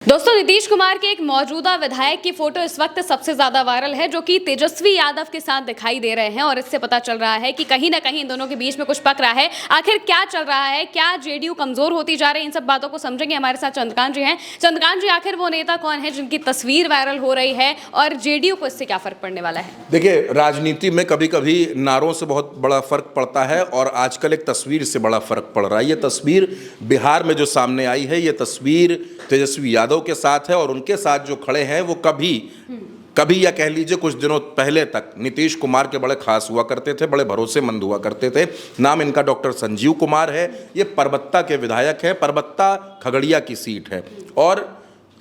दोस्तों, नीतीश कुमार के एक मौजूदा विधायक की फोटो इस वक्त सबसे ज्यादा वायरल है, जो कि तेजस्वी यादव के साथ दिखाई दे रहे हैं। और इससे पता चल रहा है कि कहीं ना कहीं इन दोनों के बीच में कुछ पक रहा है। आखिर क्या चल रहा है, क्या जेडीयू कमजोर होती जा रही है, इन सब बातों को समझेंगे। हमारे साथ चंद्रकांत जी हैं। चंद्रकांत जी, आखिर वो नेता कौन है जिनकी तस्वीर वायरल हो रही है और जेडीयू को इससे क्या फर्क पड़ने वाला है? देखिए, राजनीति में कभी कभी नारों से बहुत बड़ा फर्क पड़ता है और आजकल एक तस्वीर से बड़ा फर्क पड़ रहा है। ये तस्वीर बिहार में जो सामने आई है, ये तस्वीर तेजस्वी यादव के साथ है और उनके साथ जो खड़े हैं वो कभी या कह लीजिए कुछ दिनों पहले तक नीतीश कुमार के बड़े खास हुआ करते थे, बड़े भरोसेमंद हुआ करते थे। नाम इनका डॉक्टर संजीव कुमार है। ये परबत्ता के विधायक हैं। परबत्ता खगड़िया की सीट है और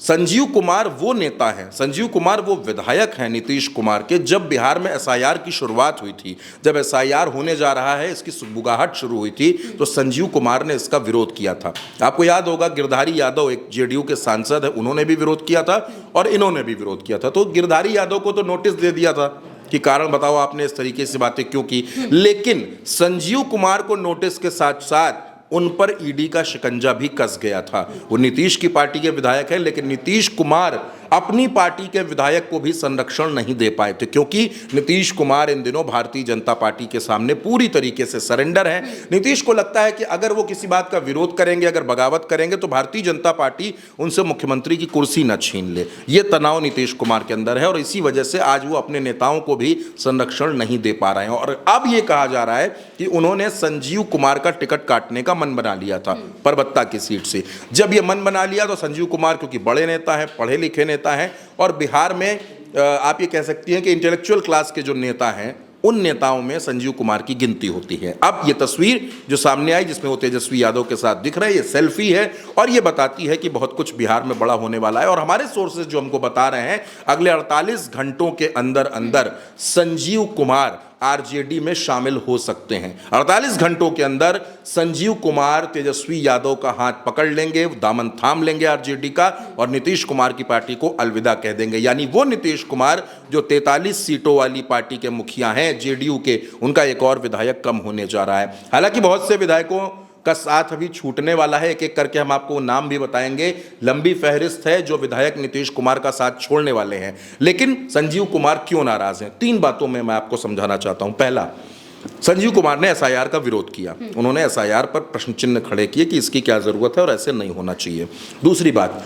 संजीव कुमार वो नेता हैं, संजीव कुमार वो विधायक हैं नीतीश कुमार के। जब बिहार में एसआईआर की शुरुआत हुई थी, जब एसआईआर होने जा रहा है, इसकी सुगबुगाहट शुरू हुई थी, तो संजीव कुमार ने इसका विरोध किया था। आपको याद होगा, गिरधारी यादव एक जेडीयू के सांसद है, उन्होंने भी विरोध किया था और इन्होंने भी विरोध किया था। तो गिरधारी यादव को तो नोटिस दे दिया था कि कारण बताओ आपने इस तरीके से बातें क्यों की। लेकिन संजीव कुमार को नोटिस के साथ साथ उन पर ईडी का शिकंजा भी कस गया था। वो नीतीश की पार्टी के विधायक हैं, लेकिन नीतीश कुमार अपनी पार्टी के विधायक को भी संरक्षण नहीं दे पाए थे, क्योंकि नीतीश कुमार इन दिनों भारतीय जनता पार्टी के सामने पूरी तरीके से सरेंडर है। नीतीश को लगता है कि अगर वो किसी बात का विरोध करेंगे, अगर बगावत करेंगे, तो भारतीय जनता पार्टी उनसे मुख्यमंत्री की कुर्सी न छीन ले। ये तनाव नीतीश कुमार के अंदर है और इसी वजह से आज वो अपने नेताओं को भी संरक्षण नहीं दे पा रहे हैं। और अब ये कहा जा रहा है कि उन्होंने संजीव कुमार का टिकट काटने का मन बना लिया था परबत्ता की सीट से। जब ये मन बना लिया तो संजीव कुमार, क्योंकि बड़े नेता हैं, पढ़े लिखे नेता हैं और बिहार में आप ये कह सकती हैं कि इंटेलेक्चुअल क्लास के जो नेता हैं, उन नेताओं में संजीव कुमार की गिनती होती है। अब ये तस्वीर जो सामने आई, जिसमें वो तेजस्वी यादव के साथ दिख रहे हैं, ये सेल्फी है और ये बताती है कि बहुत कुछ बिहार में बड़ा होने वाला है। और हमारे सोर्सेज जो हमको बता रहे हैं, अगले 48 घंटों के अंदर अंदर संजीव कुमार आरजेडी में शामिल हो सकते हैं। 48 घंटों के अंदर संजीव कुमार तेजस्वी यादव का हाथ पकड़ लेंगे, दामन थाम लेंगे आरजेडी का और नीतीश कुमार की पार्टी को अलविदा कह देंगे। यानी वो नीतीश कुमार जो 43 सीटों वाली पार्टी के मुखिया हैं जेडीयू के, उनका एक और विधायक कम होने जा रहा है। हालांकि बहुत से विधायकों का साथ अभी छूटने वाला है, एक एक करके हम आपको नाम भी बताएंगे। लंबी फहरिस्त है जो विधायक नीतीश कुमार का साथ छोड़ने वाले हैं। लेकिन संजीव कुमार क्यों नाराज हैं, 3 बातों में मैं आपको समझाना चाहता हूं। पहला, संजीव कुमार ने एसआईआर का विरोध किया। उन्होंने एसआईआर पर प्रश्न चिन्ह खड़े किए कि इसकी क्या जरूरत है और ऐसे नहीं होना चाहिए। दूसरी बात,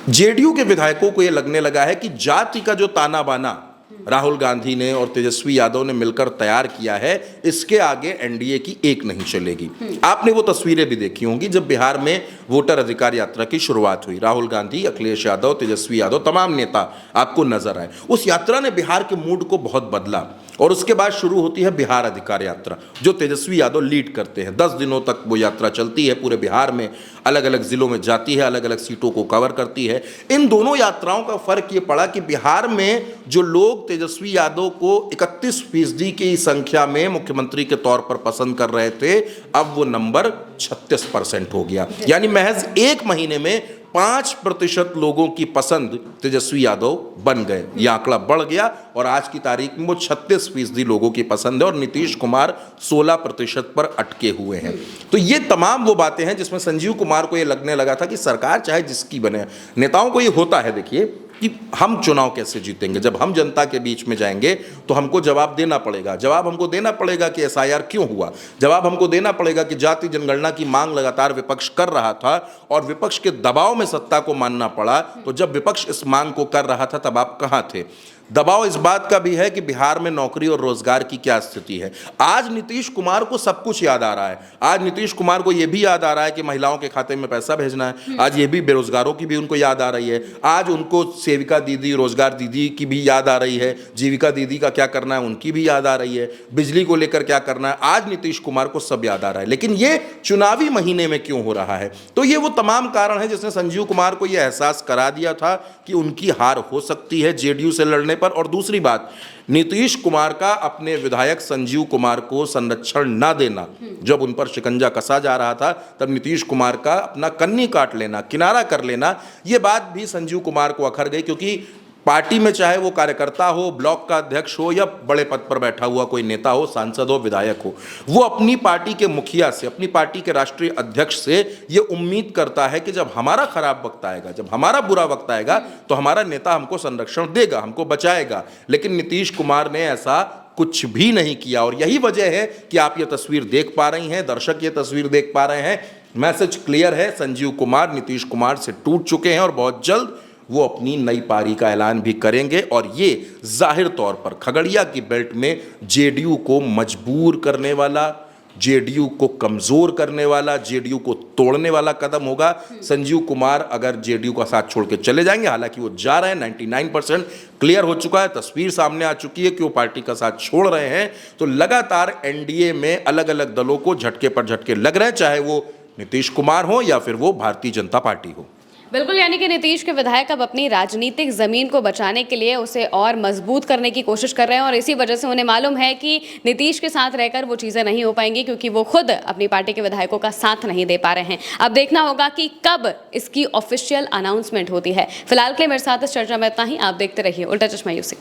जेडीयू के विधायकों को यह लगने लगा है कि जाति का जो ताना बाना राहुल गांधी ने और तेजस्वी यादव ने मिलकर तैयार किया है, इसके आगे एनडीए की एक नहीं चलेगी। आपने वो तस्वीरें भी देखी होंगी जब बिहार में वोटर अधिकार यात्रा की शुरुआत हुई। राहुल गांधी, अखिलेश यादव, तेजस्वी यादव, तमाम नेता आपको नजर आए। उस यात्रा ने बिहार के मूड को बहुत बदला और उसके बाद शुरू होती है बिहार अधिकार यात्रा, जो तेजस्वी यादव लीड करते हैं। 10 दिनों तक वो यात्रा चलती है, पूरे बिहार में अलग अलग जिलों में जाती है, अलग अलग सीटों को कवर करती है। इन दोनों यात्राओं का फर्क ये पड़ा कि बिहार में जो लोग तेजस्वी यादव को 31% की संख्या में मुख्यमंत्री के तौर पर पसंद कर रहे थे, अब वो नंबर 36% हो गया। यानी महज 1 महीने में 5% लोगों की पसंद तेजस्वी यादव बन गए। यह आंकड़ा बढ़ गया और आज की तारीख में वो 36% लोगों की पसंद है और नीतीश कुमार 16% पर अटके हुए हैं। तो ये तमाम वो बातें हैं जिसमें संजीव कुमार को ये लगने लगा था कि सरकार चाहे जिसकी बने, नेताओं को ये होता है, देखिए, कि हम चुनाव कैसे जीतेंगे। जब हम जनता के बीच में जाएंगे तो हमको जवाब देना पड़ेगा। जवाब हमको देना पड़ेगा कि एसआईआर क्यों हुआ। जवाब हमको देना पड़ेगा कि जाति जनगणना की मांग लगातार विपक्ष कर रहा था और विपक्ष के दबाव में सत्ता को मानना पड़ा। तो जब विपक्ष इस मांग को कर रहा था तब आप कहां थे। दबाव इस बात का भी है कि बिहार में नौकरी और रोजगार की क्या स्थिति है। आज नीतीश कुमार को सब कुछ याद आ रहा है। आज नीतीश कुमार को यह भी याद आ रहा है कि महिलाओं के खाते में पैसा भेजना है। आज ये भी बेरोजगारों की भी उनको याद आ रही है। आज उनको सेविका दीदी, रोजगार दीदी की भी याद आ रही है। जीविका दीदी का क्या करना है उनकी भी याद आ रही है। बिजली को लेकर क्या करना है, आज नीतीश कुमार को सब याद आ रहा है। लेकिन ये चुनावी महीने में क्यों हो रहा है? तो ये वो तमाम कारण है जिसने संजीव कुमार को यह एहसास करा दिया था कि उनकी हार हो सकती है जेडीयू से लड़ने पर। और दूसरी बात, नीतीश कुमार का अपने विधायक संजीव कुमार को संरक्षण ना देना, जब उन पर शिकंजा कसा जा रहा था तब नीतीश कुमार का अपना कन्नी काट लेना, किनारा कर लेना, यह बात भी संजीव कुमार को अखर गई। क्योंकि पार्टी में चाहे वो कार्यकर्ता हो, ब्लॉक का अध्यक्ष हो या बड़े पद पर बैठा हुआ कोई नेता हो, सांसद हो, विधायक हो, वो अपनी पार्टी के मुखिया से, अपनी पार्टी के राष्ट्रीय अध्यक्ष से ये उम्मीद करता है कि जब हमारा खराब वक्त आएगा, जब हमारा बुरा वक्त आएगा, तो हमारा नेता हमको संरक्षण देगा, हमको बचाएगा। लेकिन नीतीश कुमार ने ऐसा कुछ भी नहीं किया और यही वजह है कि आप ये तस्वीर देख पा रही हैं, दर्शक ये तस्वीर देख पा रहे हैं। मैसेज क्लियर है, संजीव कुमार नीतीश कुमार से टूट चुके हैं और बहुत जल्द वो अपनी नई पारी का ऐलान भी करेंगे और ये जाहिर तौर पर खगड़िया की बेल्ट में जेडीयू को मजबूर करने वाला, जेडीयू को कमजोर करने वाला, जेडीयू को तोड़ने वाला कदम होगा। संजीव कुमार अगर जेडीयू का साथ छोड़ के चले जाएंगे, हालांकि वो जा रहे हैं, 99% क्लियर हो चुका है, तस्वीर सामने आ चुकी है कि वो पार्टी का साथ छोड़ रहे हैं, तो लगातार एनडीए में अलग अलग दलों को झटके पर झटके लग रहे हैं, चाहे वो नीतीश कुमार हो या फिर वो भारतीय जनता पार्टी हो। बिल्कुल, यानी कि नीतीश के विधायक अब अपनी राजनीतिक जमीन को बचाने के लिए उसे और मजबूत करने की कोशिश कर रहे हैं और इसी वजह से उन्हें मालूम है कि नीतीश के साथ रहकर वो चीज़ें नहीं हो पाएंगी, क्योंकि वो खुद अपनी पार्टी के विधायकों का साथ नहीं दे पा रहे हैं। अब देखना होगा कि कब इसकी ऑफिशियल अनाउंसमेंट होती है। फिलहाल के लिए मेरे साथ इस चर्चा में इतना ही। आप देखते रहिए उल्टा चश्मा यूसी।